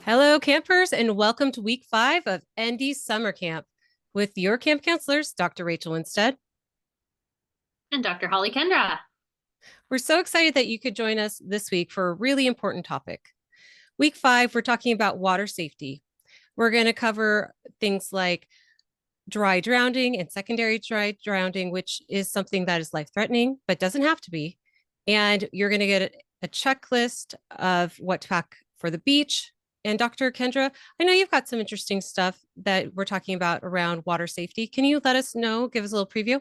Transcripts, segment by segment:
Hello, campers, and welcome to week 5 of ND Summer Camp with your camp counselors, Dr. Rachel Winstead. And Dr. Holly Kendra. We're so excited that you could join us this week for a really important topic. Week 5, we're talking about water safety. We're going to cover things like dry drowning and secondary dry drowning, which is something that is life-threatening, but doesn't have to be. And you're going to get a checklist of what to pack for the beach. And Dr. Kendra, I know you've got some interesting stuff that we're talking about around water safety. Can you let us know, give us a little preview?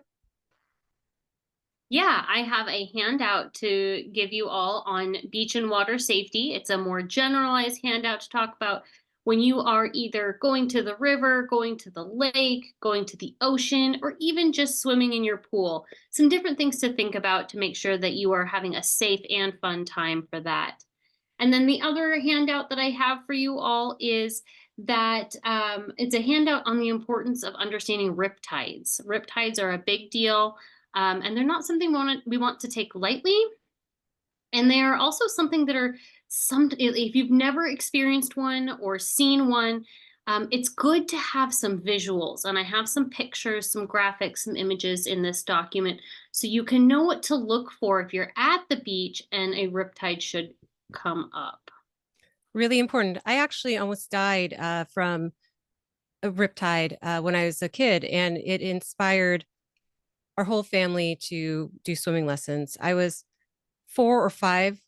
Yeah, I have a handout to give you all on beach and water safety. It's a more generalized handout to talk about when you are either going to the river, going to the lake, going to the ocean, or even just swimming in your pool. Some different things to think about to make sure that you are having a safe and fun time for that. And then the other handout that I have for you all is that it's a handout on the importance of understanding riptides. Riptides are a big deal, and they're not something we want to take lightly. And they are also something that are if you've never experienced one or seen one, it's good to have some visuals. And I have some pictures, some graphics, some images in this document so you can know what to look for if you're at the beach and a riptide should come up. Really important. I actually almost died from a riptide when I was a kid, and it inspired our whole family to do swimming lessons. I was 4 or 5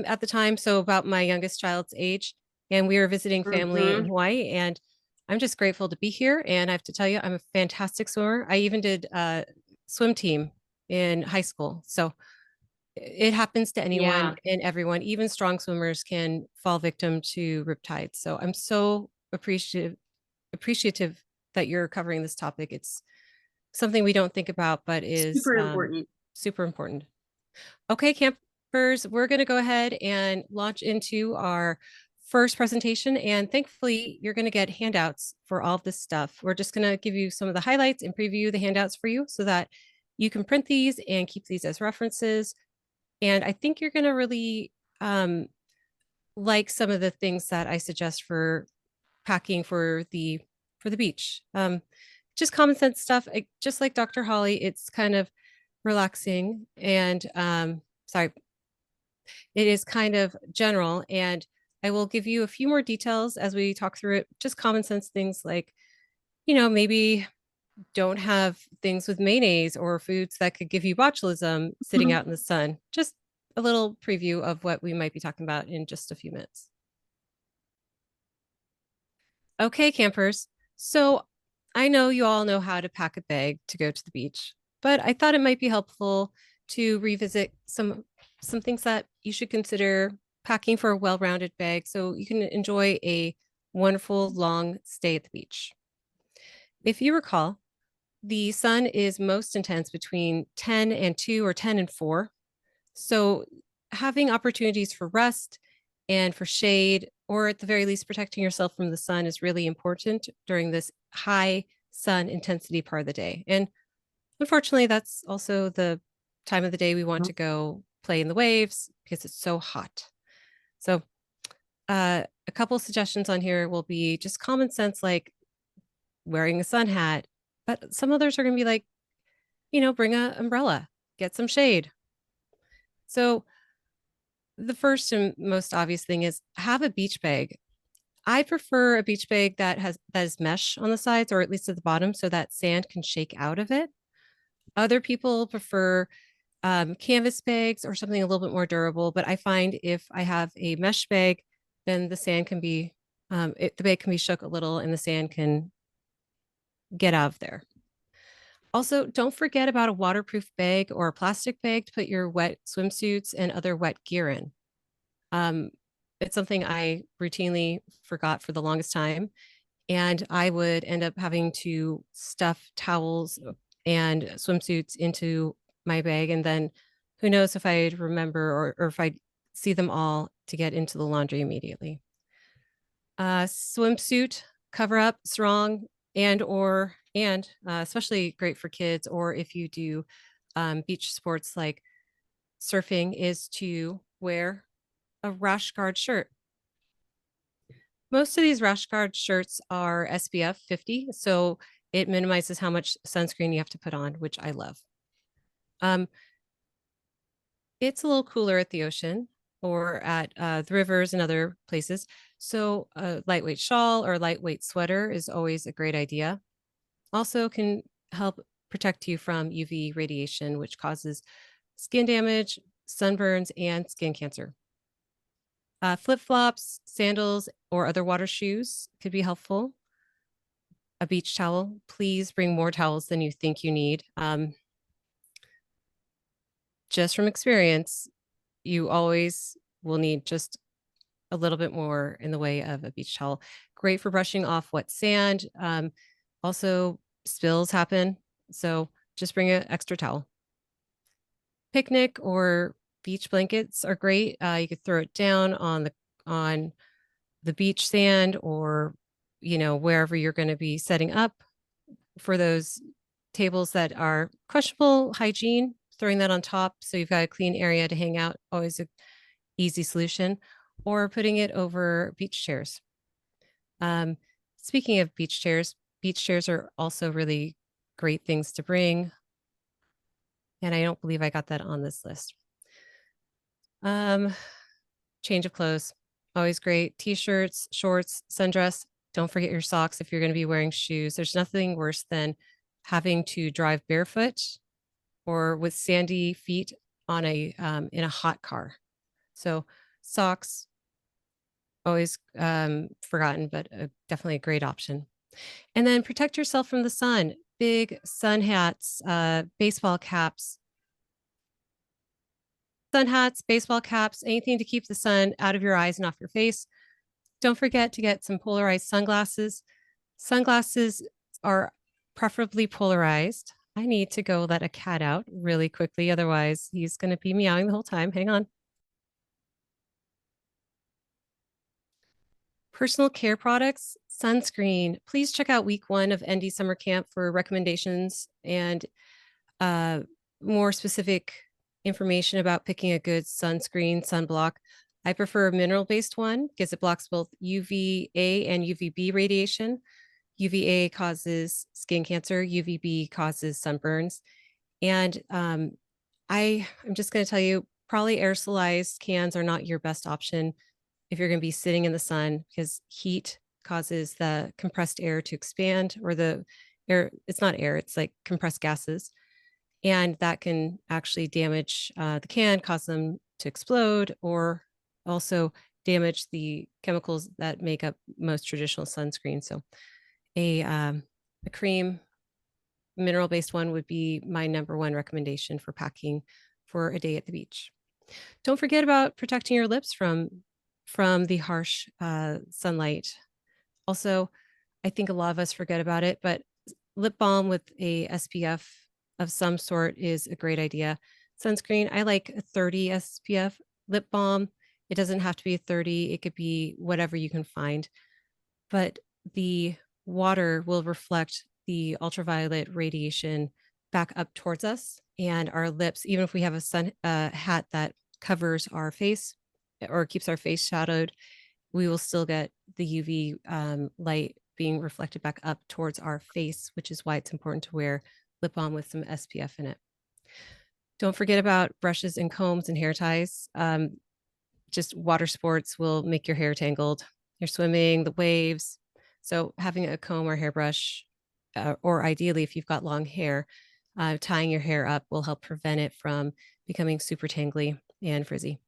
at the time, so about my youngest child's age. And we were visiting family in Mm-hmm. Hawaii. And I'm just grateful to be here. And I have to tell you, I'm a fantastic swimmer. I even did a swim team in high school. So it happens to anyone Yeah, and everyone. Even strong swimmers can fall victim to riptides. So I'm so appreciative that you're covering this topic. It's something we don't think about, but is super important. super important. Okay, campers, we're going to go ahead and launch into our first presentation. And thankfully, you're going to get handouts for all of this stuff. We're just going to give you some of the highlights and preview the handouts for you so that you can print these and keep these as references. And I think you're going to really like some of the things that I suggest for packing for the beach. Just common sense stuff. Just like Dr. Holly, it's kind of relaxing and sorry, it is kind of general. And I will give you a few more details as we talk through it. Just common sense things like, maybe don't have things with mayonnaise or foods that could give you botulism sitting out in the sun. Just a little preview of what we might be talking about in just a few minutes. Okay, campers. So I know you all know how to pack a bag to go to the beach, but I thought it might be helpful to revisit some things that you should consider packing for a well-rounded bag so you can enjoy a wonderful long stay at the beach. If you recall, the sun is most intense between 10 and 2 or 10 and 4. So having opportunities for rest and for shade, or at the very least, protecting yourself from the sun is really important during this high sun intensity part of the day. And unfortunately, that's also the time of the day we want to go play in the waves because it's so hot. So, a couple suggestions on here will be just common sense, like wearing a sun hat, but some others are going to be like, bring an umbrella, get some shade. So, the first and most obvious thing is have a beach bag. I prefer a beach bag that is mesh on the sides or at least at the bottom so that sand can shake out of it. Other people prefer canvas bags or something a little bit more durable, but I find if I have a mesh bag, then the sand can be the bag can be shook a little and the sand can get out of there. Also, don't forget about a waterproof bag or a plastic bag to put your wet swimsuits and other wet gear in. Um, it's something I routinely forgot for the longest time. And I would end up having to stuff towels and swimsuits into my bag. And then who knows if I'd remember or if I'd see them all to get into the laundry immediately. Swimsuit, cover up, strong, and especially great for kids, or if you do beach sports like surfing, is to wear a rash guard shirt. Most of these rash guard shirts are SPF 50, so it minimizes how much sunscreen you have to put on, which I love. Um, it's a little cooler at the ocean or at the rivers and other places. So a lightweight shawl or lightweight sweater is always a great idea. Also can help protect you from UV radiation, which causes skin damage, sunburns, and skin cancer. Flip-flops, sandals, or other water shoes could be helpful. A beach towel. Please bring more towels than you think you need. Just from experience, you always will need just a little bit more in the way of a beach towel. Great for brushing off wet sand. Also, spills happen. So just bring an extra towel. Picnic or beach blankets are great. You could throw it down on the beach sand or wherever you're going to be setting up for those tables that are questionable hygiene, throwing that on top so you've got a clean area to hang out, always a easy solution, or putting it over beach chairs. Um, Speaking of beach chairs are also really great things to bring. And I don't believe I got that on this list. Um, Change of clothes, always great. T-shirts, shorts, sundress. Don't forget your socks if you're going to be wearing shoes. There's nothing worse than having to drive barefoot or with sandy feet on a in a hot car. So socks, always forgotten, but definitely a great option. And then protect yourself from the sun. Big sun hats, baseball caps, baseball caps, anything to keep the sun out of your eyes and off your face. Don't forget to get some polarized sunglasses. Sunglasses are preferably polarized. I need to go let a cat out really quickly. Otherwise, he's going to be meowing the whole time. Hang on. Personal care products, sunscreen. Please check out week 1 of ND Summer Camp for recommendations and uh, more specific information about picking a good sunscreen, sunblock. I prefer a mineral-based one because it blocks both UVA and UVB radiation. UVA causes skin cancer, UVB causes sunburns. And I'm just going to tell you, probably aerosolized cans are not your best option if you're going to be sitting in the sun because heat causes the compressed air to expand or the air, it's not air, it's like compressed gases. And that can actually damage the can, cause them to explode, or also damage the chemicals that make up most traditional sunscreen. So a cream mineral based one would be my number one recommendation for packing for a day at the beach. Don't forget about protecting your lips from the harsh sunlight. Also, I think a lot of us forget about it, but lip balm with a SPF of some sort is a great idea. Sunscreen, I like a 30 SPF. Lip balm, it doesn't have to be a 30, it could be whatever you can find. But the water will reflect the ultraviolet radiation back up towards us and our lips, even if we have a sun hat that covers our face or keeps our face shadowed, we will still get the UV light being reflected back up towards our face, which is why it's important to wear lip balm with some SPF in it. Don't forget about brushes and combs and hair ties. Just water sports will make your hair tangled. You're swimming, the waves. So having a comb or hairbrush, or ideally if you've got long hair, tying your hair up will help prevent it from becoming super tangly and frizzy.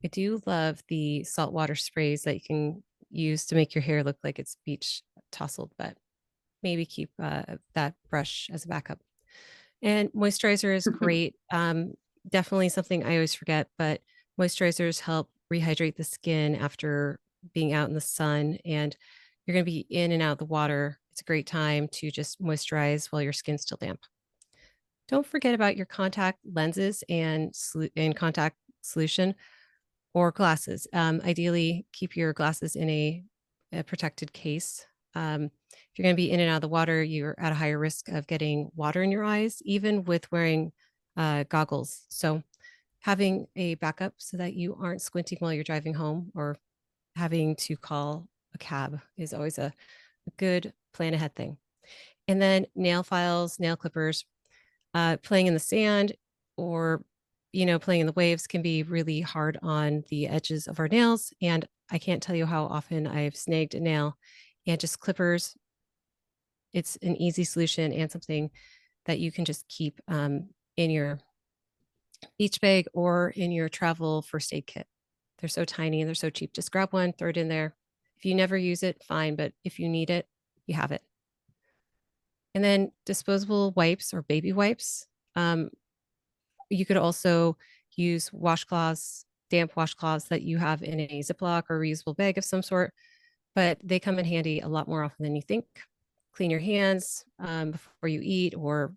I do love the saltwater sprays that you can use to make your hair look like it's beach tousled, but maybe keep that brush as a backup. And moisturizer is great. Definitely something I always forget, but moisturizers help rehydrate the skin after being out in the sun. And you're going to be in and out of the water. It's a great time to just moisturize while your skin's still damp. Don't forget about your contact lenses and contact solution or glasses. Ideally, keep your glasses in a protected case. If you're going to be in and out of the water, you're at a higher risk of getting water in your eyes, even with wearing goggles. So having a backup so that you aren't squinting while you're driving home or having to call a cab is always a good plan ahead thing. And then nail files, nail clippers, playing in the sand or playing in the waves can be really hard on the edges of our nails. And I can't tell you how often I've snagged a nail and just clippers. It's an easy solution and something that you can just keep in your beach bag or in your travel first aid kit. They're so tiny and they're so cheap. Just grab one, throw it in there. If you never use it, fine. But if you need it, you have it. And then disposable wipes or baby wipes. Um, you could also use washcloths, damp washcloths that you have in a Ziploc or reusable bag of some sort, but they come in handy a lot more often than you think. Clean your hands before you eat or,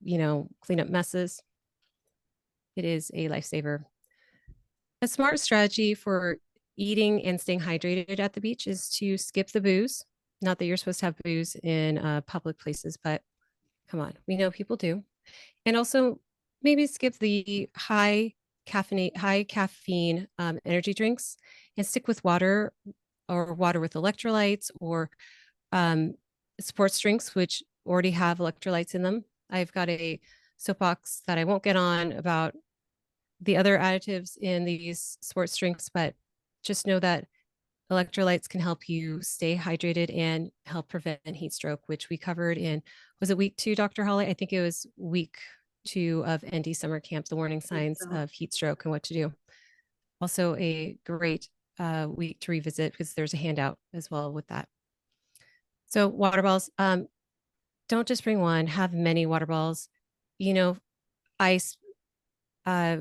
clean up messes. It is a lifesaver. A smart strategy for eating and staying hydrated at the beach is to skip the booze. Not that you're supposed to have booze in public places, but come on, we know people do. And also maybe skip the high caffeine energy drinks and stick with water or water with electrolytes or um, sports drinks, which already have electrolytes in them. I've got a soapbox that I won't get on about the other additives in these sports drinks, but just know that electrolytes can help you stay hydrated and help prevent heat stroke, which we covered in, was it week 2, Dr. Holly? I think it was week 2 of ND summer camp, the warning signs of heat stroke and what to do. Also a great week to revisit because there's a handout as well with that. So water balls, don't just bring one, have many water balls, ice, uh,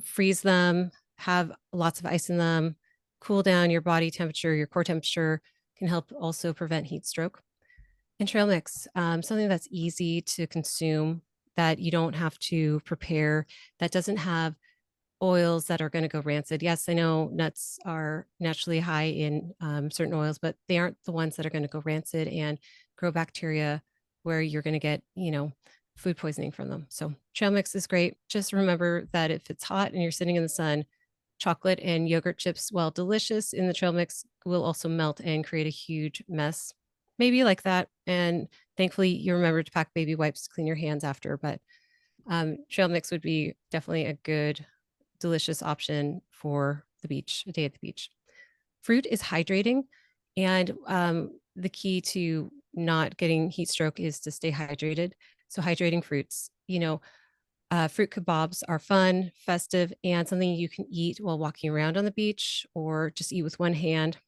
freeze them, have lots of ice in them, cool down your body temperature, your core temperature can help also prevent heat stroke. And trail mix, something that's easy to consume that you don't have to prepare, that doesn't have oils that are going to go rancid. Yes, I know nuts are naturally high in certain oils, but they aren't the ones that are going to go rancid and grow bacteria where you're going to get, food poisoning from them. So trail mix is great. Just remember that if it's hot and you're sitting in the sun, chocolate and yogurt chips, while delicious in the trail mix, will also melt and create a huge mess. Maybe like that. And thankfully, you remember to pack baby wipes to clean your hands after. But trail mix would be definitely a good delicious option for the beach, a day at the beach. Fruit is hydrating, and the key to not getting heat stroke is to stay hydrated. So hydrating fruits, fruit kebabs are fun, festive, and something you can eat while walking around on the beach or just eat with one hand.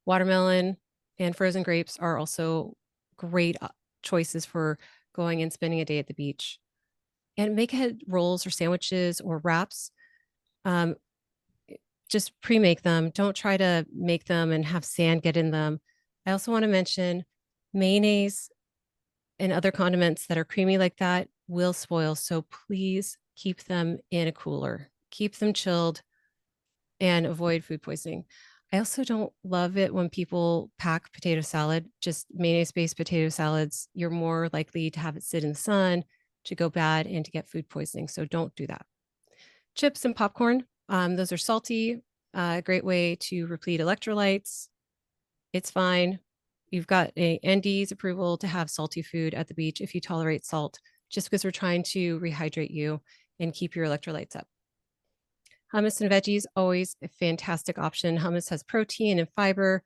Watermelon and frozen grapes are also great choices for going and spending a day at the beach. And make ahead rolls or sandwiches or wraps. Um, just pre-make them. Don't try to make them and have sand get in them. I also want to mention mayonnaise and other condiments that are creamy like that will spoil. So please keep them in a cooler. Keep them chilled and avoid food poisoning. I also don't love it when people pack potato salad, just mayonnaise-based potato salads. You're more likely to have it sit in the sun, to go bad, and to get food poisoning. So don't do that. Chips and popcorn, those are salty, a great way to replete electrolytes. It's fine. You've got a ND's approval to have salty food at the beach if you tolerate salt, just because we're trying to rehydrate you and keep your electrolytes up. Hummus and veggies, always a fantastic option. Hummus has protein and fiber.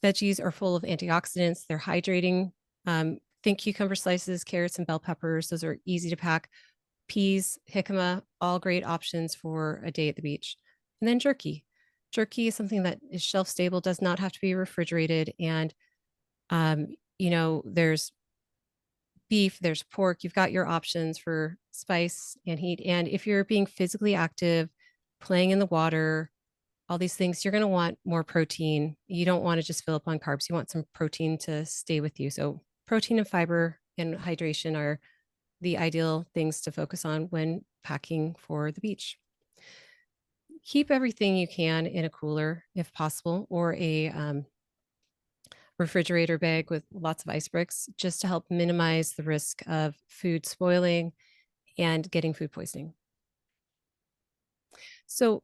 Veggies are full of antioxidants. They're hydrating. Think cucumber slices, carrots, and bell peppers. Those are easy to pack. Peas, jicama, all great options for a day at the beach. And then jerky. Jerky is something that is shelf stable, does not have to be refrigerated. And, there's beef, there's pork. You've got your options for spice and heat. And if you're being physically active, playing in the water, all these things, you're going to want more protein. You don't want to just fill up on carbs. You want some protein to stay with you. So protein and fiber and hydration are the ideal things to focus on when packing for the beach. Keep everything you can in a cooler if possible, or a refrigerator bag with lots of ice bricks, just to help minimize the risk of food spoiling and getting food poisoning. So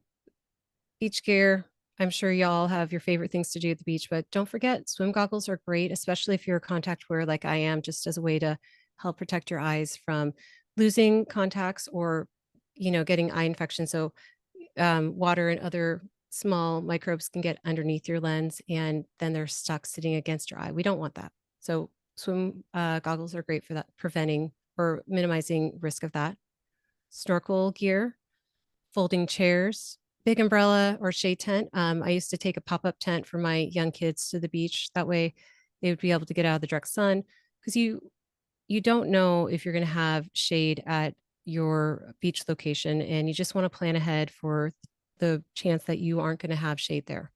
beach gear, I'm sure y'all have your favorite things to do at the beach, but don't forget swim goggles are great, especially if you're a contact wearer like I am, just as a way to help protect your eyes from losing contacts or, getting eye infection. So, water and other small microbes can get underneath your lens and then they're stuck sitting against your eye. We don't want that. So, swim goggles are great for that, preventing or minimizing risk of that. Snorkel gear, folding chairs, big umbrella or shade tent. I used to take a pop up tent for my young kids to the beach. That way, they would be able to get out of the direct sun because you don't know if you're going to have shade at your beach location, and you just want to plan ahead for the chance that you aren't going to have shade there.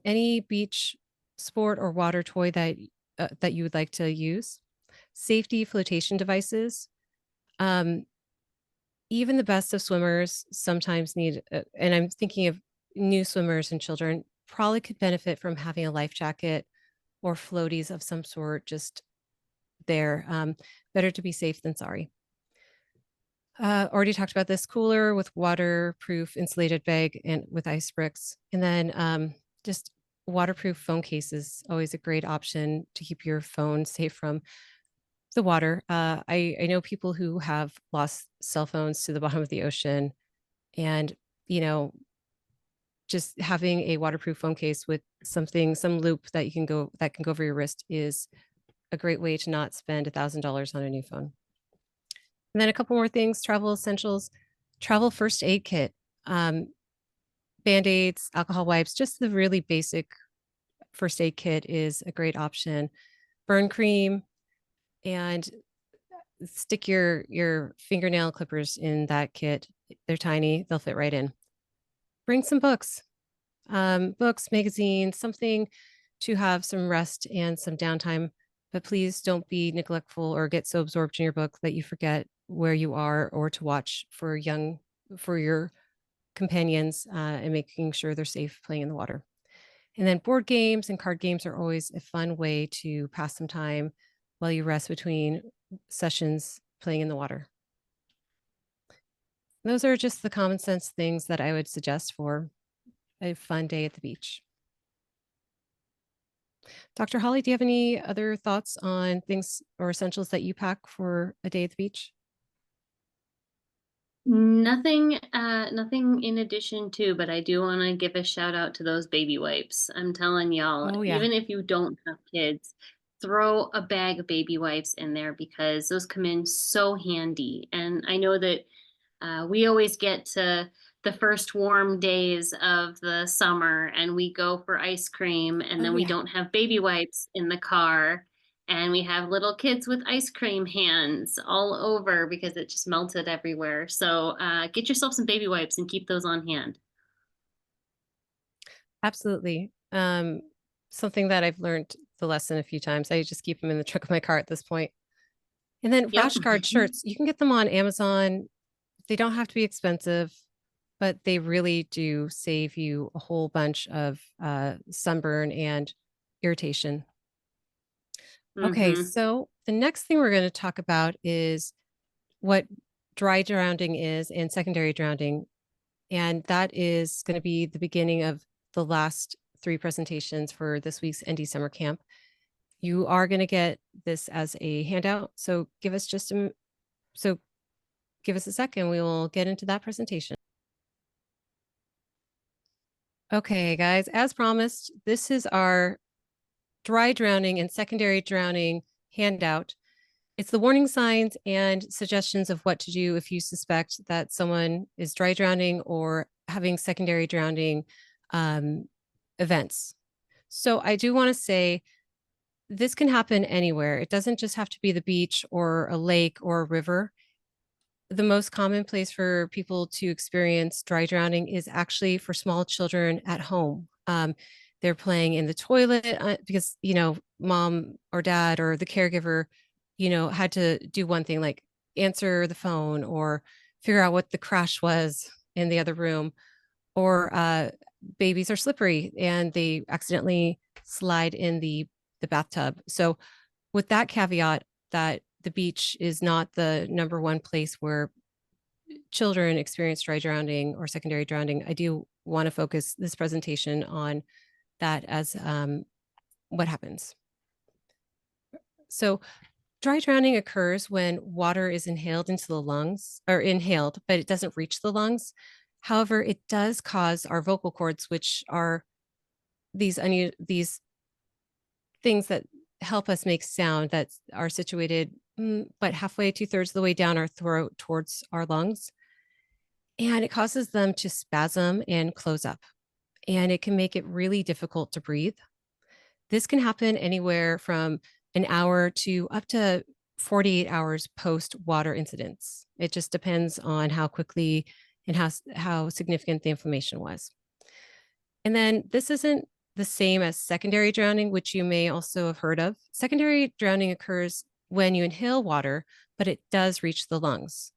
Any beach sport or water toy that you would like to use, safety flotation devices. Um, Even the best of swimmers sometimes need, and I'm thinking of new swimmers and children, probably could benefit from having a life jacket or floaties of some sort just there. Better to be safe than sorry. Already talked about this cooler with waterproof insulated bag and with ice bricks. And then just waterproof phone cases, always a great option to keep your phone safe from the water. I know people who have lost cell phones to the bottom of the ocean, and you know, just having a waterproof phone case with some loop that can go over your wrist is a great way to not spend $1,000 on a new phone. And then a couple more things: travel essentials, travel first aid kit, um, band-aids, alcohol wipes, just the really basic first aid kit is a great option. Burn cream, and stick your fingernail clippers in that kit. They're tiny, they'll fit right in. Bring some books, books, magazines, something to have some rest and some downtime. But please don't be neglectful or get so absorbed in your book that you forget where you are or to watch for your companions and making sure they're safe playing in the water. And then board games and card games are always a fun way to pass some time while you rest between sessions playing in the water. Those are just the common sense things that I would suggest for a fun day at the beach. Dr. Holly, do you have any other thoughts on things or essentials that you pack for a day at the beach? Nothing in addition to, but I do want to give a shout out to those baby wipes. I'm telling y'all, Oh, yeah. even if you don't have kids, throw a bag of baby wipes in there because those come in so handy. And I know that we always get to the first warm days of the summer and we go for ice cream, and then Oh, we yeah. don't have baby wipes in the car. And we have little kids with ice cream hands all over because it just melted everywhere. So get yourself some baby wipes and keep those on hand. Absolutely. Something that I've learned the lesson a few times. I just keep them in the trunk of my car at this point. And then Yep. rash guard shirts, you can get them on Amazon. They don't have to be expensive, but they really do save you a whole bunch of sunburn and irritation. Okay, Hmm. so the next thing we're going to talk about is what dry drowning is and secondary drowning. And that is going to be the beginning of the last three presentations for this week's ND Summer Camp. You are going to get this as a handout. So give us a second. We will get into that presentation. Okay, guys, as promised, this is our dry drowning and secondary drowning handout. It's the warning signs and suggestions of what to do if you suspect that someone is dry drowning or having secondary drowning um, events. So I do want to say this can happen anywhere. It doesn't just have to be the beach or a lake or a river. The most common place for people to experience dry drowning is actually for small children at home. They're playing in the toilet because, mom or dad or the caregiver, had to do one thing like answer the phone or figure out what the crash was in the other room. Or babies are slippery and they accidentally slide in the bathtub. So with that caveat that the beach is not the number one place where children experience dry drowning or secondary drowning, I do want to focus this presentation on that as what happens. So dry drowning occurs when water is inhaled into the lungs or inhaled, but it doesn't reach the lungs. However, it does cause our vocal cords, which are these things that help us make sound that are situated but halfway, 2/3 of the way down our throat towards our lungs. And it causes them to spasm and close up. And it can make it really difficult to breathe. This can happen anywhere from an hour to up to 48 hours post water incidents. It just depends on how quickly and how significant the inflammation was. And then this isn't the same as secondary drowning, which you may also have heard of. Secondary drowning occurs when you inhale water, but it does reach the lungs.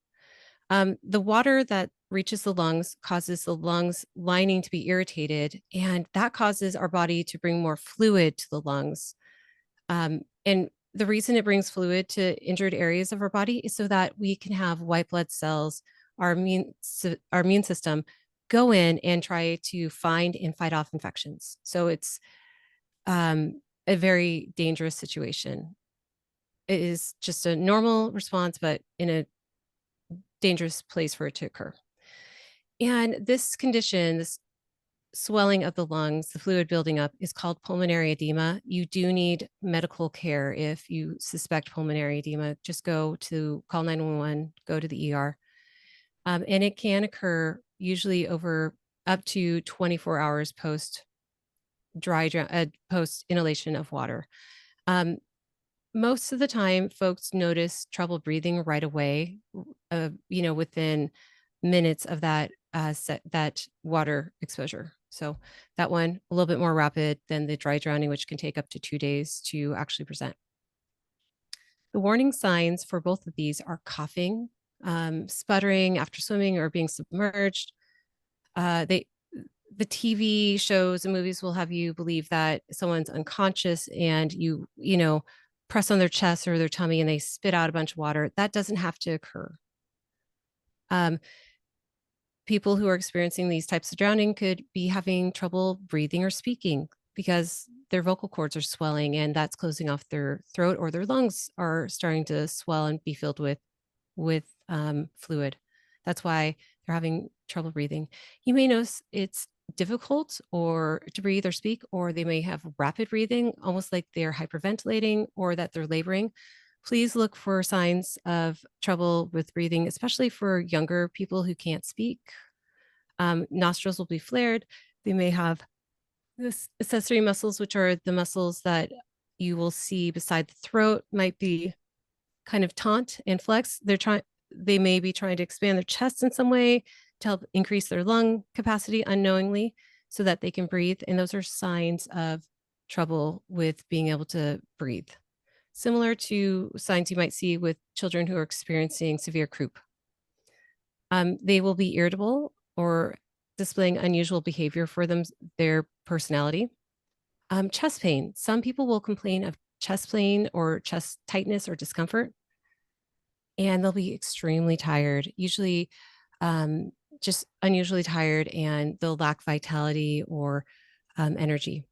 The water that reaches the lungs causes the lungs lining to be irritated, and that causes our body to bring more fluid to the lungs. And the reason it brings fluid to injured areas of our body is so that we can have white blood cells, our immune system, go in and try to find and fight off infections. So it's a very dangerous situation. It is just a normal response, but in a dangerous place for it to occur. And this condition, this swelling of the lungs, the fluid building up, is called pulmonary edema. You do need medical care if you suspect pulmonary edema. Just call 911, go to the ER. And it can occur usually over up to 24 hours post post inhalation of water. Most of the time, folks notice trouble breathing right away, within minutes of that water exposure. So that one a little bit more rapid than the dry drowning, which can take up to 2 days to actually present. The warning signs for both of these are coughing, sputtering after swimming or being submerged. The TV shows and movies will have you believe that someone's unconscious and you press on their chest or their tummy and they spit out a bunch of water. That doesn't have to occur. People who are experiencing these types of drowning could be having trouble breathing or speaking because their vocal cords are swelling and that's closing off their throat, or their lungs are starting to swell and be filled with fluid. That's why they're having trouble breathing. You may notice it's difficult or to breathe or speak, or they may have rapid breathing, almost like they're hyperventilating or that they're laboring. Please look for signs of trouble with breathing, especially for younger people who can't speak. Nostrils will be flared. They may have this accessory muscles, which are the muscles that you will see beside the throat, might be kind of taunt and flex. They may be trying to expand their chest in some way to help increase their lung capacity unknowingly so that they can breathe. And those are signs of trouble with being able to breathe, similar to signs you might see with children who are experiencing severe croup. They will be irritable or displaying unusual behavior for their personality. Chest pain. Some people will complain of chest pain or chest tightness or discomfort, and they'll be extremely tired, usually just unusually tired, and they'll lack vitality or energy.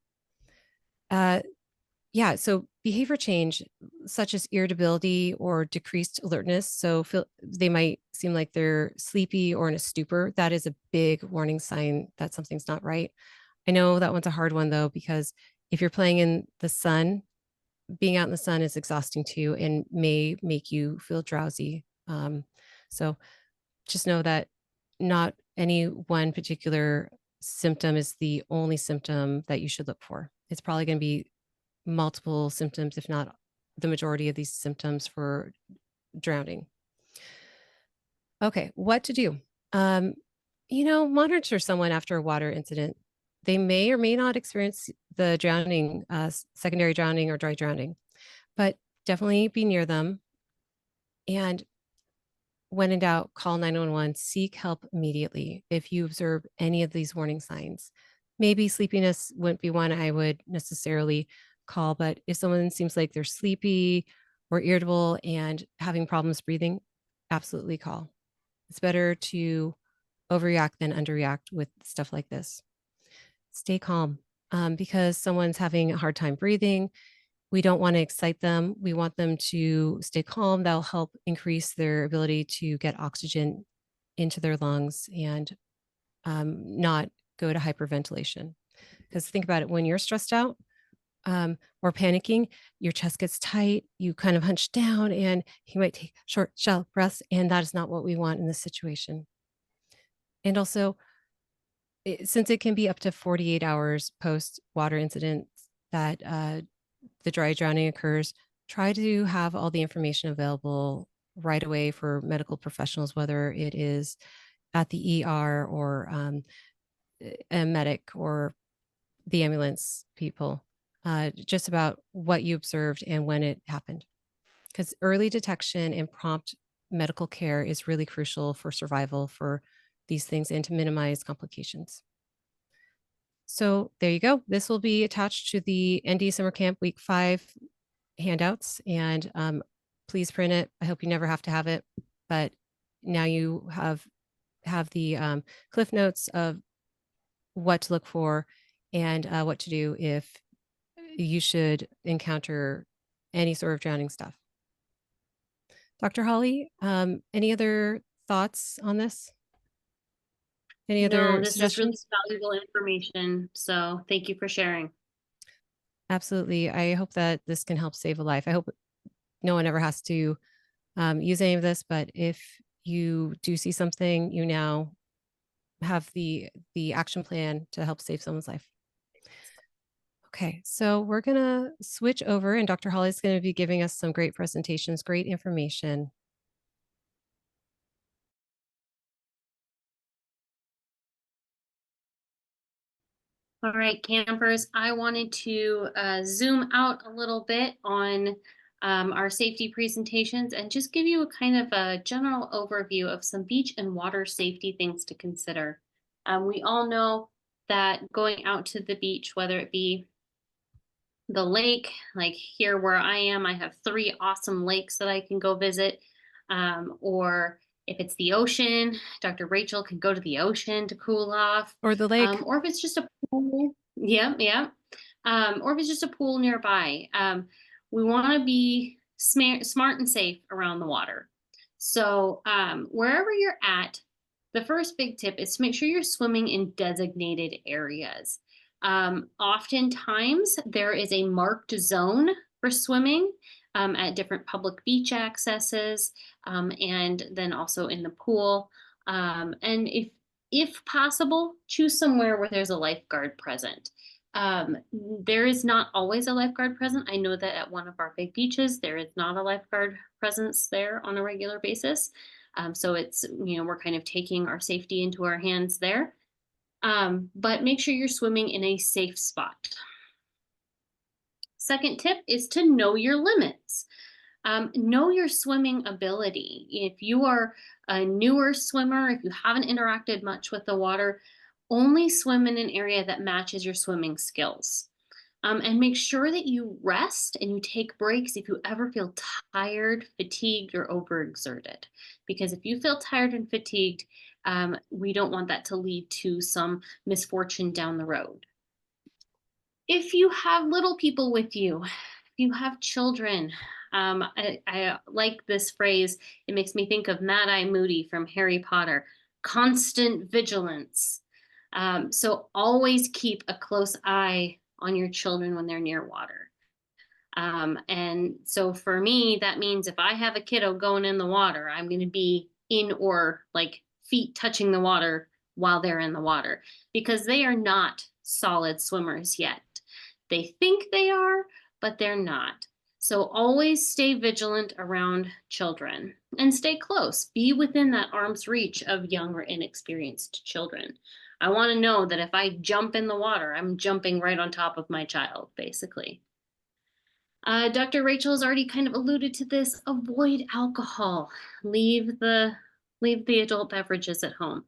So behavior change, such as irritability or decreased alertness. So they might seem like they're sleepy or in a stupor. That is a big warning sign that something's not right. I know that one's a hard one though, because if you're playing in the sun, being out in the sun is exhausting too and may make you feel drowsy. So just know that not any one particular symptom is the only symptom that you should look for. It's probably going to be multiple symptoms, if not the majority of these symptoms for drowning. Okay, what to do? Monitor someone after a water incident. They may or may not experience the drowning, secondary drowning or dry drowning, but definitely be near them. And when in doubt, call 911, seek help immediately if you observe any of these warning signs. Maybe sleepiness wouldn't be one I would necessarily call, but if someone seems like they're sleepy or irritable and having problems breathing, absolutely call. It's better to overreact than underreact with stuff like this. Stay calm because someone's having a hard time breathing. We don't want to excite them. We want them to stay calm. That'll help increase their ability to get oxygen into their lungs and not go to hyperventilation. Because think about it, when you're stressed out or panicking, your chest gets tight, you kind of hunch down, and you might take short, shallow breaths. And that is not what we want in this situation. And also, since it can be up to 48 hours post water incident that the dry drowning occurs, try to have all the information available right away for medical professionals, whether it is at the ER or a medic or the ambulance people, just about what you observed and when it happened. Because early detection and prompt medical care is really crucial for survival for these things and to minimize complications. So there you go. This will be attached to the ND Summer Camp Week 5 handouts, and please print it. I hope you never have to have it, but now you have the cliff notes of what to look for and what to do if you should encounter any sort of drowning stuff. Dr. Holly, any other thoughts on this? Any No, other this is really suggestions? valuable information. So thank you for sharing. Absolutely. I hope that this can help save a life. I hope no one ever has to use any of this, but if you do see something, you now have the action plan to help save someone's life. Okay, so we're gonna switch over, and Dr. Holly's gonna be giving us some great presentations, great information. All right, campers, I wanted to zoom out a little bit on our safety presentations and just give you a kind of a general overview of some beach and water safety things to consider. We all know that going out to the beach, whether it be the lake, like here where I am, I have 3 awesome lakes that I can go visit. Or if it's the ocean, Dr. Rachel can go to the ocean to cool off. Or the lake. Or if it's just a pool, yeah, yeah. Or if it's just a pool nearby. We want to be smart and safe around the water. So wherever you're at, the first big tip is to make sure you're swimming in designated areas. Oftentimes, there is a marked zone for swimming at different public beach accesses and then also in the pool. And if possible, choose somewhere where there's a lifeguard present. There is not always a lifeguard present. I know that at one of our big beaches, there is not a lifeguard presence there on a regular basis. So it's, we're kind of taking our safety into our hands there. But make sure you're swimming in a safe spot. Second tip is to know your limits. Know your swimming ability. If you are a newer swimmer, if you haven't interacted much with the water, only swim in an area that matches your swimming skills. And make sure that you rest and you take breaks if you ever feel tired, fatigued, or overexerted. Because if you feel tired and fatigued, we don't want that to lead to some misfortune down the road. If you have little people with you, if you have children, I like this phrase. It makes me think of Mad Eye Moody from Harry Potter, constant vigilance. So always keep a close eye on your children when they're near water. And so for me, that means if I have a kiddo going in the water, I'm going to be in or like feet touching the water while they're in the water because they are not solid swimmers yet. They think they are, but they're not. So always stay vigilant around children and stay close. Be within that arm's reach of young or inexperienced children. I want to know that if I jump in the water, I'm jumping right on top of my child, basically. Dr. Rachel has already kind of alluded to this. Avoid alcohol. Leave the adult beverages at home.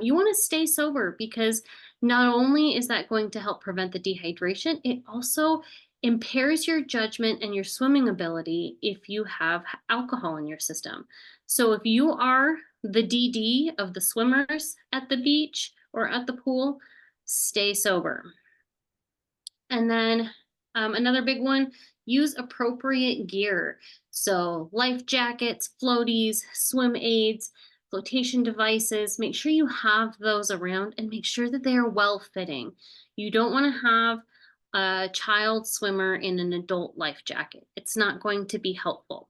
You want to stay sober because not only is that going to help prevent the dehydration, it also impairs your judgment and your swimming ability if you have alcohol in your system. So if you are the DD of the swimmers at the beach or at the pool, stay sober. And then another big one, use appropriate gear. So life jackets, floaties, swim aids, flotation devices. Make sure you have those around and make sure that they are well fitting. You don't want to have a child swimmer in an adult life jacket. It's not going to be helpful.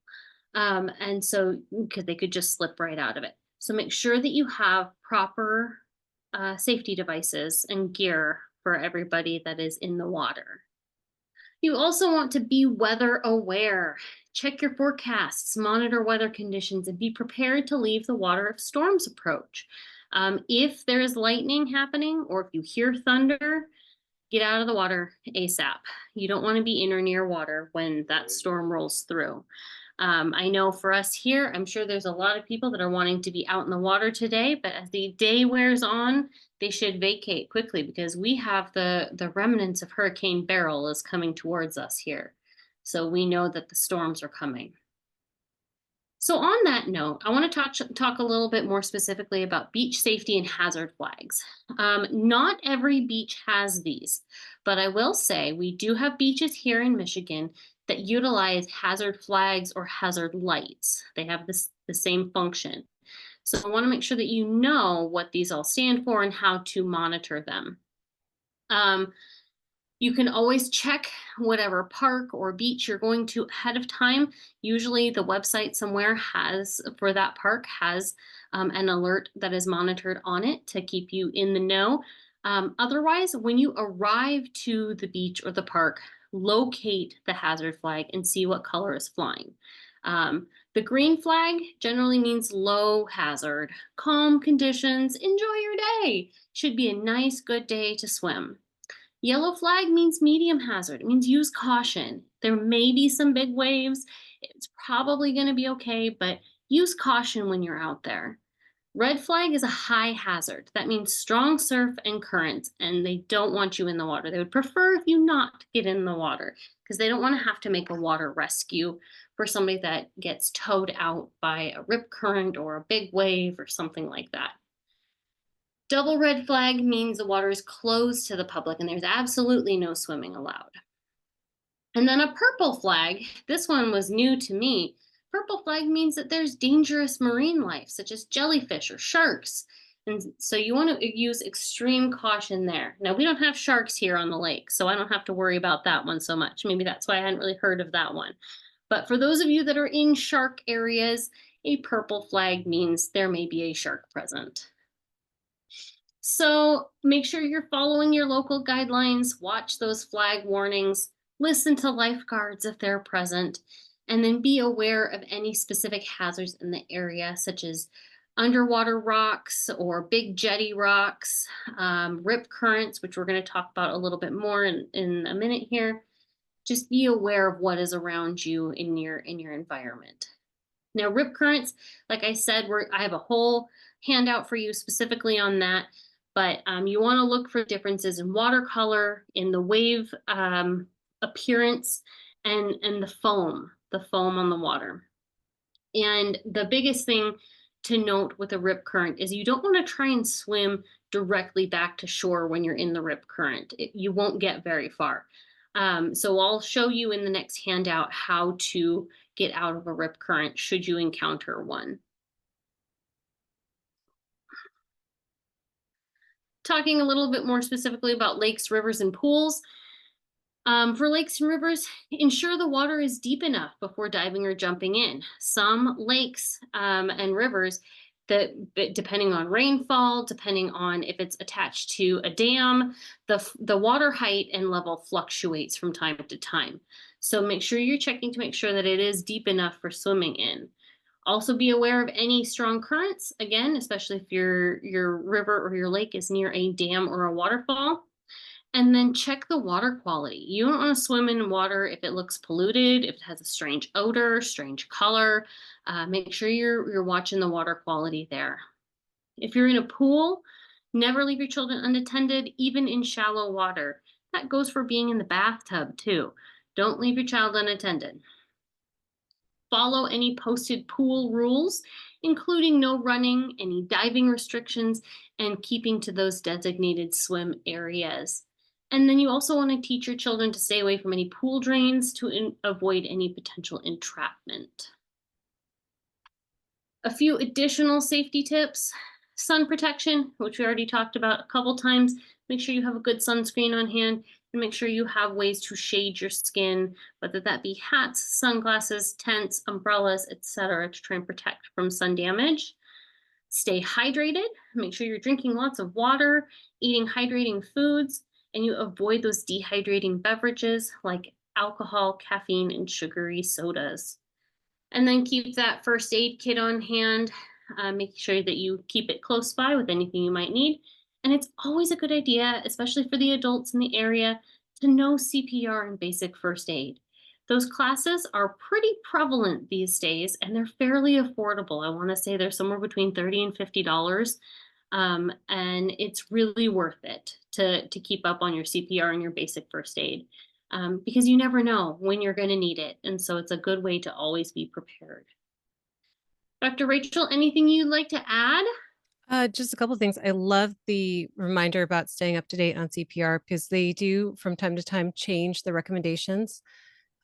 And so, because they could just slip right out of it. So make sure that you have proper safety devices and gear for everybody that is in the water. You also want to be weather aware. Check your forecasts, monitor weather conditions, and be prepared to leave the water if storms approach. If there is lightning happening or if you hear thunder, get out of the water ASAP. You don't want to be in or near water when that storm rolls through. I know for us here, I'm sure there's a lot of people that are wanting to be out in the water today, but as the day wears on, they should vacate quickly because we have the remnants of Hurricane Beryl is coming towards us here. So we know that the storms are coming. So on that note, I want to talk a little bit more specifically about beach safety and hazard flags. Not every beach has these, but I will say we do have beaches here in Michigan that utilize hazard flags or hazard lights. They have the same function. So I want to make sure that you know what these all stand for and how to monitor them. You can always check whatever park or beach you're going to ahead of time. Usually the website somewhere for that park has an alert that is monitored on it to keep you in the know. Otherwise, when you arrive to the beach or the park, locate the hazard flag and see what color is flying. The green flag generally means low hazard, calm conditions, enjoy your day. Should be a nice, good day to swim. Yellow flag means medium hazard. It means use caution. There may be some big waves. It's probably going to be okay, but use caution when you're out there. Red flag is a high hazard. That means strong surf and currents, and they don't want you in the water. They would prefer if you not get in the water because they don't want to have to make a water rescue for somebody that gets towed out by a rip current or a big wave or something like that. Double red flag means the water is closed to the public and there's absolutely no swimming allowed. And then a purple flag, this one was new to me. Purple flag means that there's dangerous marine life, such as jellyfish or sharks. And so you want to use extreme caution there. Now, we don't have sharks here on the lake, so I don't have to worry about that one so much. Maybe that's why I hadn't really heard of that one. But for those of you that are in shark areas, a purple flag means there may be a shark present. So make sure you're following your local guidelines, watch those flag warnings, listen to lifeguards if they're present, and then be aware of any specific hazards in the area, such as underwater rocks or big jetty rocks, rip currents, which we're going to talk about a little bit more in a minute here. Just be aware of what is around you in your environment. Now, rip currents, like I said, I have a whole handout for you specifically on that. But you want to look for differences in watercolor, in the wave appearance, and the foam on the water. And the biggest thing to note with a rip current is you don't want to try and swim directly back to shore when you're in the rip current. You won't get very far. So I'll show you in the next handout how to get out of a rip current should you encounter one. Talking a little bit more specifically about lakes, rivers, and pools. For lakes and rivers, ensure the water is deep enough before diving or jumping in. Some lakes and rivers, depending on rainfall, depending on if it's attached to a dam, the water height and level fluctuates from time to time. So make sure you're checking to make sure that it is deep enough for swimming in. Also be aware of any strong currents, again, especially if your river or your lake is near a dam or a waterfall. And then check the water quality. You don't want to swim in water if it looks polluted, if it has a strange odor, strange color. Make sure you're watching the water quality there. If you're in a pool, never leave your children unattended, even in shallow water. That goes for being in the bathtub too. Don't leave your child unattended. Follow any posted pool rules, including no running, any diving restrictions, and keeping to those designated swim areas. And then you also want to teach your children to stay away from any pool drains to avoid any potential entrapment. A few additional safety tips: sun protection, which we already talked about a couple times. Make sure you have a good sunscreen on hand and make sure you have ways to shade your skin, whether that be hats, sunglasses, tents, umbrellas, etc., to try and protect from sun damage. Stay hydrated. Make sure you're drinking lots of water, eating hydrating foods, and you avoid those dehydrating beverages like alcohol, caffeine, and sugary sodas. And then keep that first aid kit on hand. Make sure that you keep it close by with anything you might need. And it's always a good idea, especially for the adults in the area, to know CPR and basic first aid. Those classes are pretty prevalent these days and they're fairly affordable. I want to say they're somewhere between $30 and $50. And it's really worth it to keep up on your CPR and your basic first aid, because you never know when you're going to need it. And so it's a good way to always be prepared. Dr. Rachel, anything you'd like to add? Just a couple things. I love the reminder about staying up to date on CPR because they do from time to time change the recommendations.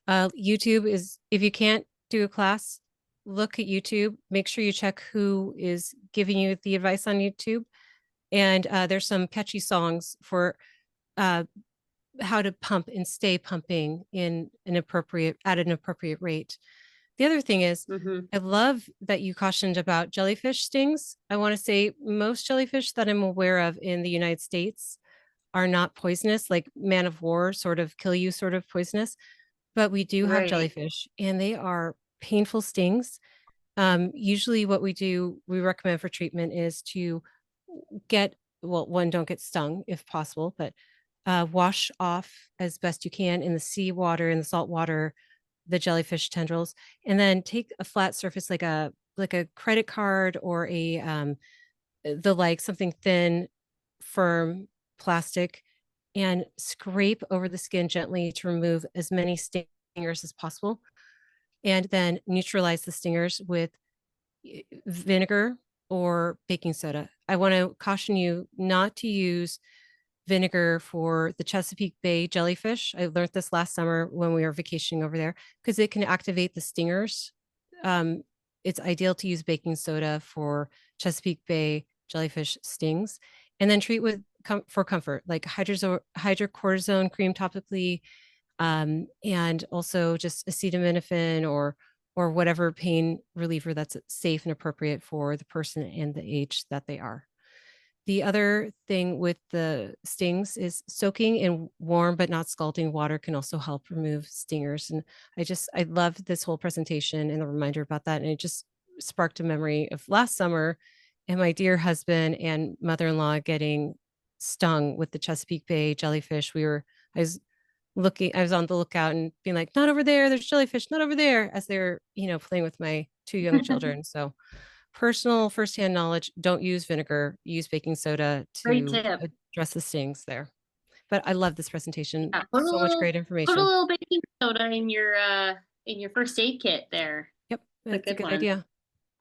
YouTube is, if you can't do a class, look at YouTube. Make sure you check who is giving you the advice on YouTube. And there's some catchy songs for uh, how to pump and stay pumping in an appropriate at an appropriate rate. The other thing is, Mm-hmm. I love that you cautioned about jellyfish stings. I want to say most jellyfish that I'm aware of in the United States are not poisonous, like man of war, sort of kill you, sort of poisonous. But we do have Right. jellyfish, and they are painful stings. Usually, what we recommend for treatment is to get, well, one, don't get stung if possible, but wash off as best you can in the seawater, in the salt water, the jellyfish tendrils, and then take a flat surface like a credit card or a the like something thin, firm plastic, and scrape over the skin gently to remove as many stingers as possible, and then neutralize the stingers with vinegar or baking soda. I want to caution you not to use vinegar for the Chesapeake Bay jellyfish. I learned this last summer when we were vacationing over there because it can activate the stingers. Um, it's ideal to use baking soda for Chesapeake Bay jellyfish stings, and then treat with for comfort, like hydrocortisone cream topically, and also just acetaminophen or whatever pain reliever that's safe and appropriate for the person and the age that they are. The other thing with the stings is soaking in warm but not scalding water can also help remove stingers. And I love this whole presentation and the reminder about that. And it just sparked a memory of last summer and my dear husband and mother-in-law getting stung with the Chesapeake Bay jellyfish. I was I was on the lookout and being like, not over there, there's jellyfish, not over there, as they're, playing with my two young children. So personal firsthand knowledge, don't use vinegar, use baking soda Great to tip. address the stings there. But I love this presentation. Yeah, So much great put a information. little baking soda in your first aid kit there. Yep, It's a that's a good good one. idea.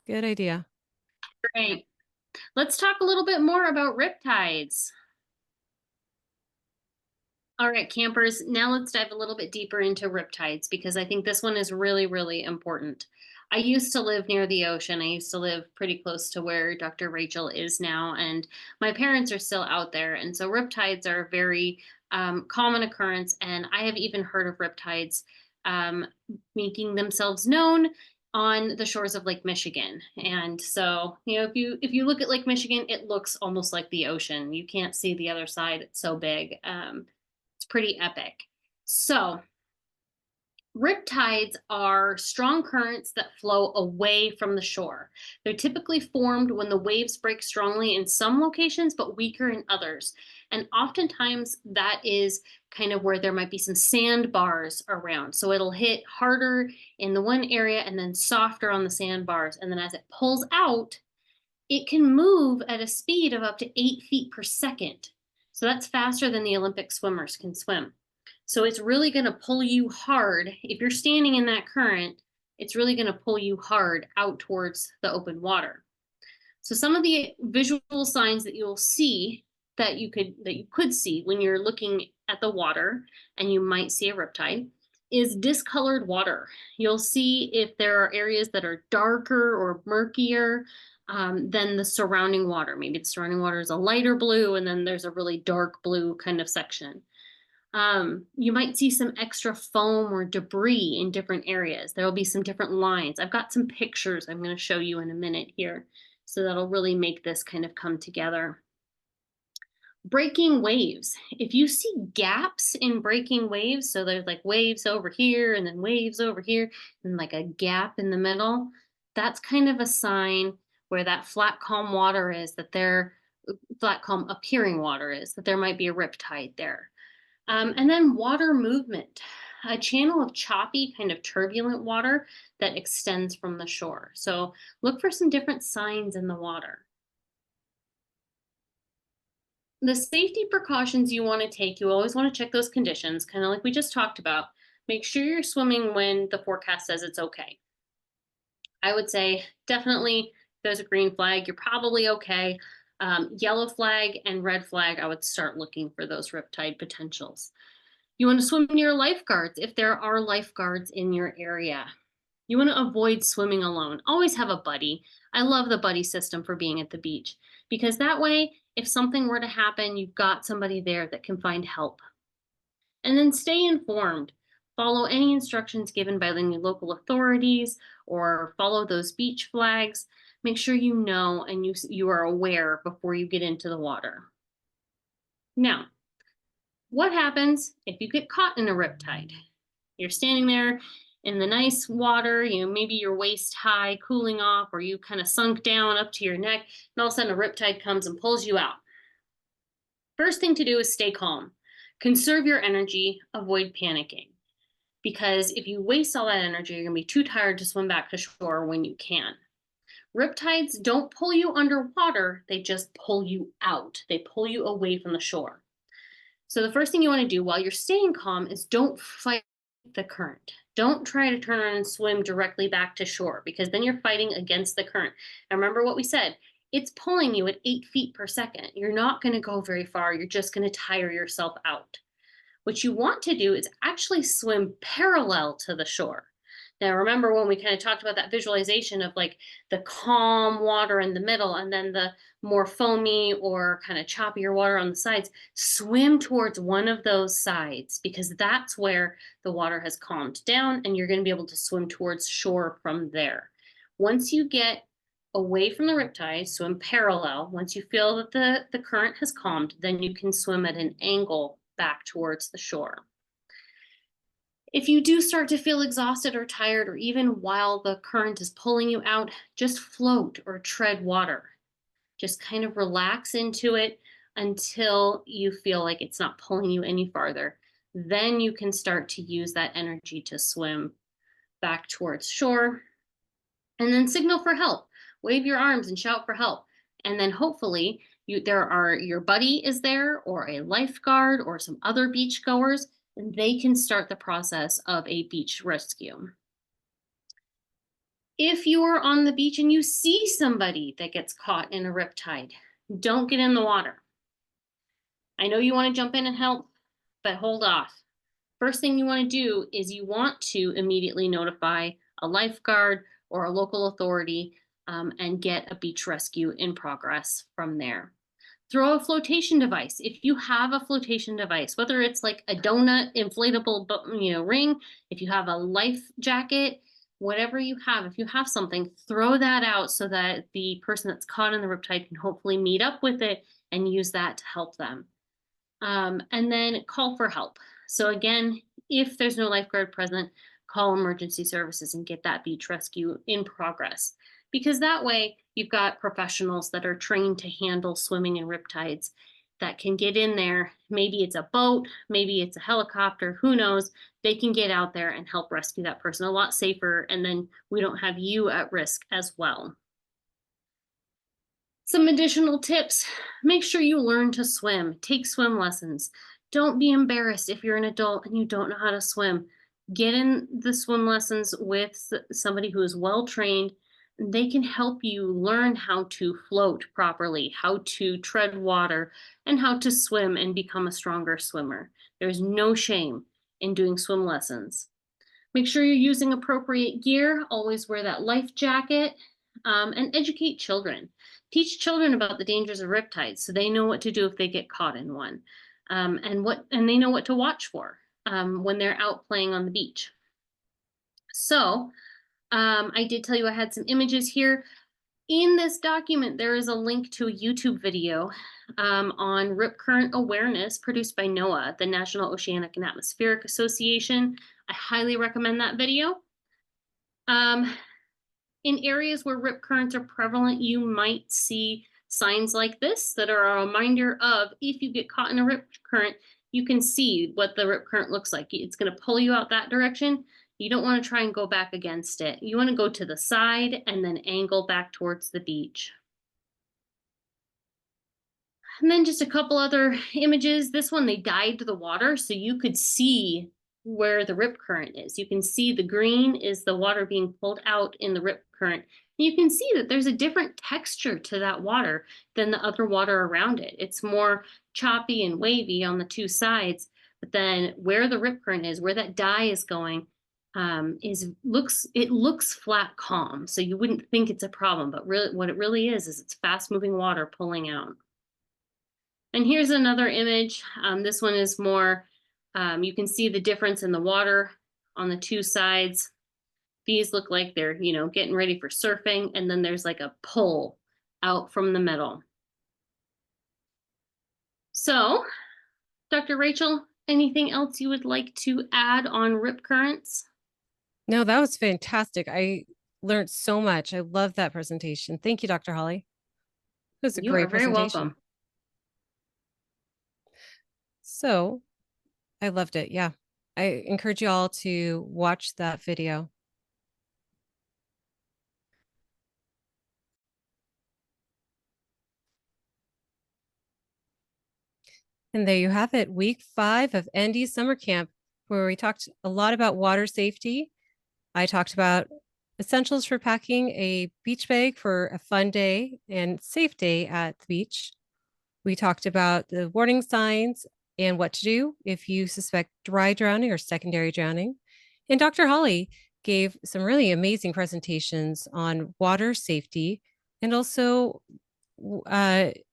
Good idea. Great. Let's talk a little bit more about riptides. All right, campers, now let's dive a little bit deeper into riptides because I think this one is really, really important. I used to live near the ocean. I used to live pretty close to where Dr. Rachel is now, and my parents are still out there. And so riptides are a very common occurrence, and I have even heard of riptides um, making themselves known on the shores of Lake Michigan. And so, if you look at Lake Michigan, it looks almost like the ocean. You can't see the other side; it's so big. It's pretty epic. So, riptides are strong currents that flow away from the shore. They're typically formed when the waves break strongly in some locations, but weaker in others. And oftentimes, that is kind of where there might be some sandbars around. So, it'll hit harder in the one area and then softer on the sandbars. And then, as it pulls out, it can move at a speed of up to 8 feet per second. So, that's faster than the Olympic swimmers can swim. So it's really going to pull you hard. If you're standing in that current, it's really going to pull you hard out towards the open water. So some of the visual signs that you'll see that you could see when you're looking at the water and you might see a riptide is discolored water. You'll see if there are areas that are darker or murkier than the surrounding water. Maybe the surrounding water is a lighter blue and then there's a really dark blue kind of section. You might see some extra foam or debris in different areas. There will be some different lines. I've got some pictures I'm going to show you in a minute here. So that'll really make this kind of come together. Breaking waves. If you see gaps in breaking waves, so there's like waves over here and then waves over here and like a gap in the middle, that's kind of a sign where that flat calm water is, that there, flat calm appearing water is, that there might be a riptide there. And then water movement, a channel of choppy, kind of turbulent water that extends from the shore. So look for some different signs in the water. The safety precautions you want to take, you always want to check those conditions, kind of like we just talked about. Make sure you're swimming when the forecast says it's okay. I would say definitely if there's a green flag, you're probably okay. Yellow flag and red flag, I would start looking for those riptide potentials. You want to swim near lifeguards if there are lifeguards in your area. You want to avoid swimming alone. Always have a buddy. I love the buddy system for being at the beach because that way, if something were to happen, you've got somebody there that can find help. And then stay informed. Follow any instructions given by the local authorities or follow those beach flags. Make sure you know and you are aware before you get into the water. Now, what happens if you get caught in a riptide? You're standing there in the nice water, maybe you're waist high, cooling off, or you kind of sunk down up to your neck, and all of a sudden a riptide comes and pulls you out. First thing to do is stay calm. Conserve your energy, avoid panicking. Because if you waste all that energy, you're going to be too tired to swim back to shore when you can. Riptides don't pull you underwater, they just pull you out. They pull you away from the shore. So the first thing you want to do while you're staying calm is don't fight the current. Don't try to turn around and swim directly back to shore because then you're fighting against the current. And remember what we said, it's pulling you at 8 feet per second. You're not going to go very far. You're just going to tire yourself out. What you want to do is actually swim parallel to the shore. Now, remember when we kind of talked about that visualization of like the calm water in the middle and then the more foamy or kind of choppier water on the sides, swim towards one of those sides because that's where the water has calmed down and you're going to be able to swim towards shore from there. Once you get away from the riptide, swim parallel. Once you feel that the current has calmed, then you can swim at an angle back towards the shore. If you do start to feel exhausted or tired, or even while the current is pulling you out, just float or tread water. Just kind of relax into it until you feel like it's not pulling you any farther. Then you can start to use that energy to swim back towards shore. And then signal for help. Wave your arms and shout for help. And then hopefully your buddy is there or a lifeguard or some other beach goers and they can start the process of a beach rescue. If you're on the beach and you see somebody that gets caught in a riptide, don't get in the water. I know you want to jump in and help, but hold off. First thing you want to do is you want to immediately notify a lifeguard or a local authority and get a beach rescue in progress from there. Throw a flotation device. If you have a flotation device, whether it's like a donut inflatable ring, if you have a life jacket, whatever you have, if you have something, throw that out so that the person that's caught in the riptide can hopefully meet up with it and use that to help them. And then call for help. So again, if there's no lifeguard present, call emergency services and get that beach rescue in progress. Because that way you've got professionals that are trained to handle swimming in riptides that can get in there. Maybe it's a boat, maybe it's a helicopter, who knows? They can get out there and help rescue that person a lot safer, and then we don't have you at risk as well. Some additional tips, make sure you learn to swim, take swim lessons. Don't be embarrassed if you're an adult and you don't know how to swim. Get in the swim lessons with somebody who is well trained. They can help you learn how to float properly, how to tread water, and how to swim and become a stronger swimmer. There's no shame in doing swim lessons. Make sure you're using appropriate gear. Always wear that life jacket, and educate children. Teach children about the dangers of riptides so they know what to do if they get caught in one, and they know what to watch for when they're out playing on the beach. So I did tell you I had some images here. In this document, there is a link to a YouTube video on rip current awareness produced by NOAA, the National Oceanic and Atmospheric Association. I highly recommend that video. Um, in areas where rip currents are prevalent, you might see signs like this that are a reminder of if you get caught in a rip current, you can see what the rip current looks like. It's going to pull you out that direction. You don't want to try and go back against it. You want to go to the side and then angle back towards the beach. And then just a couple other images. This one, they dyed the water so you could see where the rip current is. You can see the green is the water being pulled out in the rip current. You can see that there's a different texture to that water than the other water around it. It's more choppy and wavy on the two sides, but then where the rip current is, where that dye is going, looks flat calm. So you wouldn't think it's a problem, but really what it really is it's fast moving water pulling out. And here's another image. This one is more, you can see the difference in the water on the two sides. These look like they're, getting ready for surfing. And then there's like a pull out from the middle. So, Dr. Rachel, anything else you would like to add on rip currents? No, that was fantastic. I learned so much. I love that presentation. Thank you, Dr. Holly. It was a You are great very presentation. welcome. So I loved it. Yeah. I encourage you all to watch that video. And there you have it, week 5 of ND Summer Camp, where we talked a lot about water safety. I talked about essentials for packing a beach bag for a fun day and safe day at the beach. We talked about the warning signs and what to do if you suspect dry drowning or secondary drowning. And Dr. Holly gave some really amazing presentations on water safety and also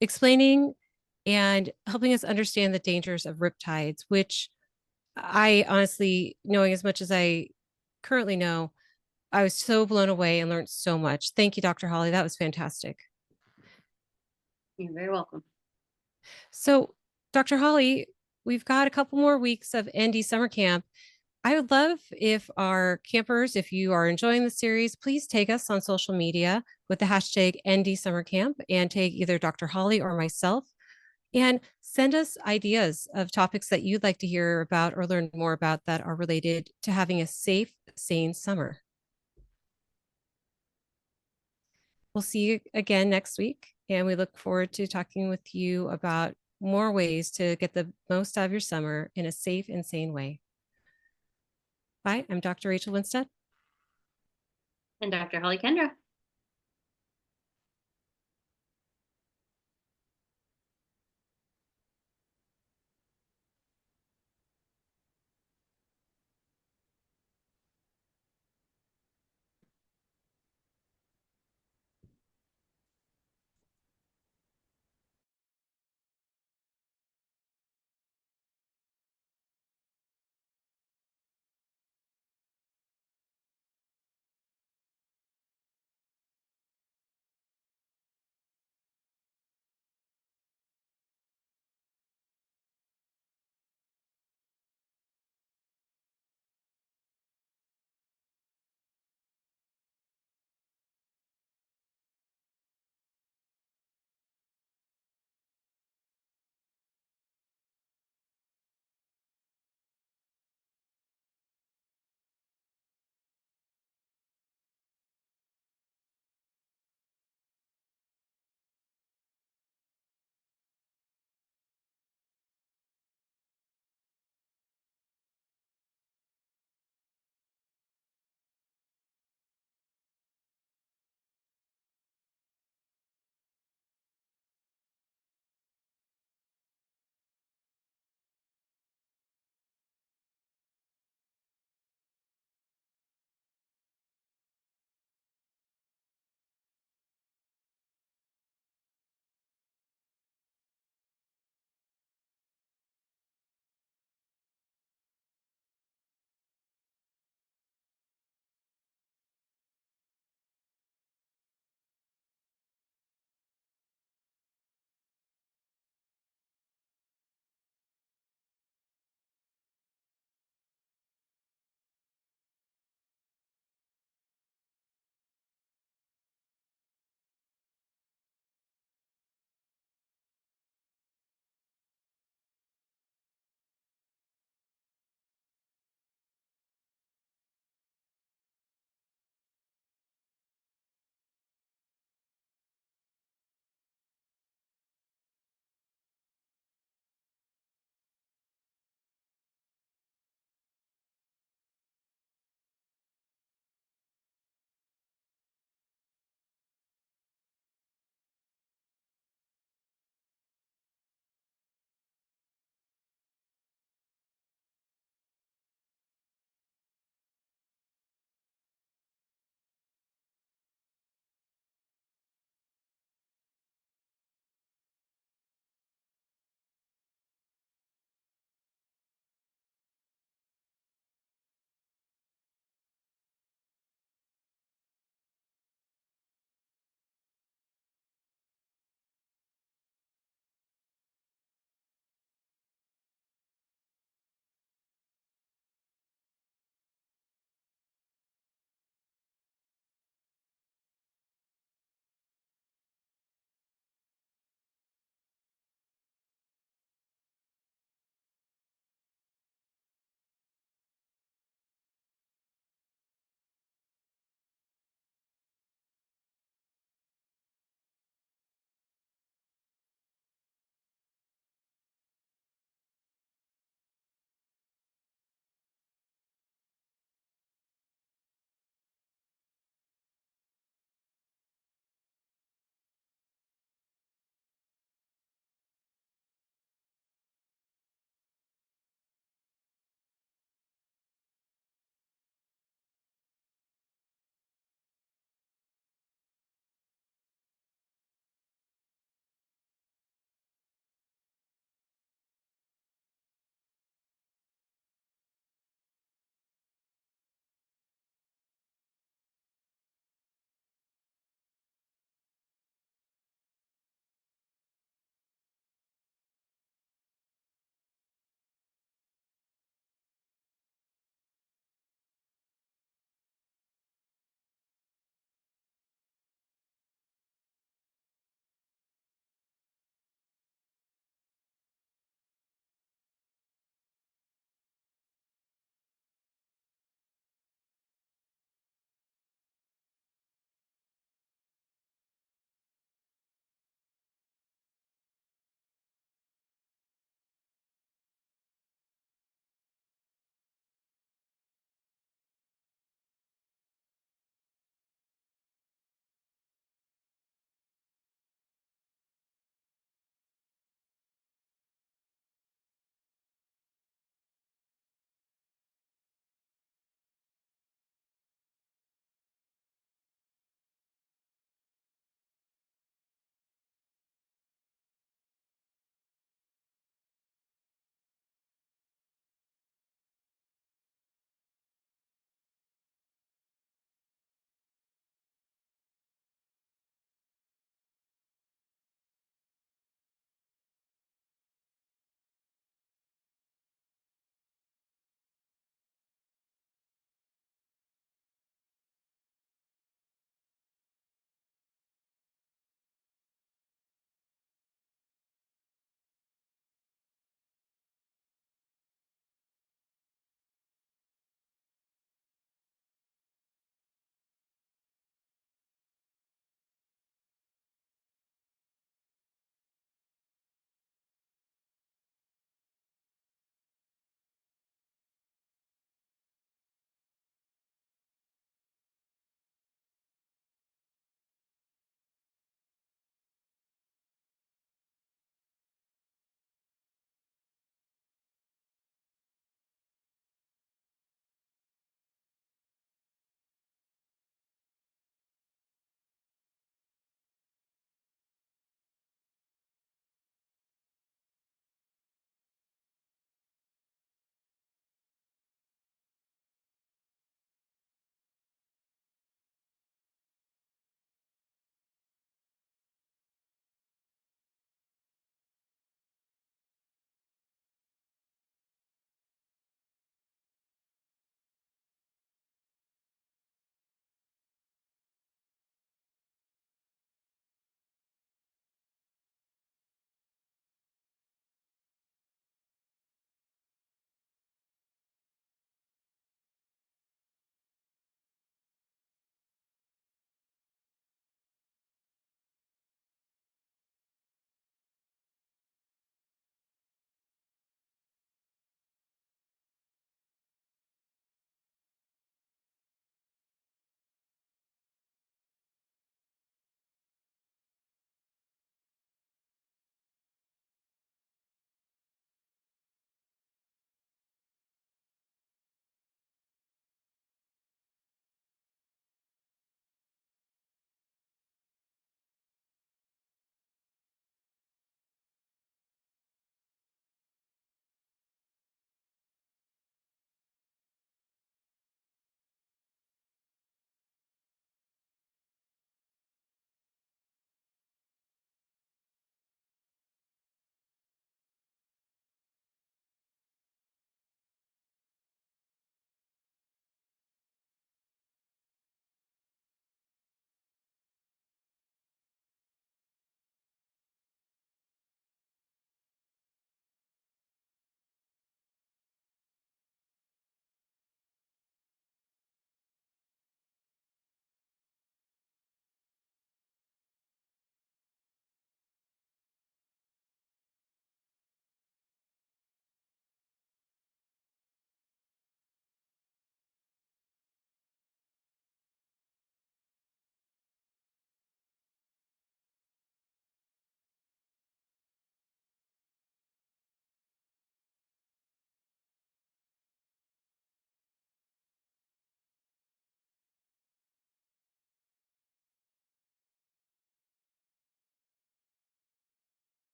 explaining and helping us understand the dangers of riptides, which I honestly, knowing as much as I currently know, I was so blown away and learned so much. Thank you, Dr. Holly. That was fantastic. You're very welcome. So, Dr. Holly, we've got a couple more weeks of ND Summer Camp. I would love if our campers, if you are enjoying the series, please tag us on social media with the hashtag ND Summer Camp and tag either Dr. Holly or myself and send us ideas of topics that you'd like to hear about or learn more about that are related to having a safe, sane summer. We'll see you again next week, and we look forward to talking with you about more ways to get the most out of your summer in a safe and sane way. Bye, I'm Dr. Rachel Winstead. And Dr. Holly Kendra.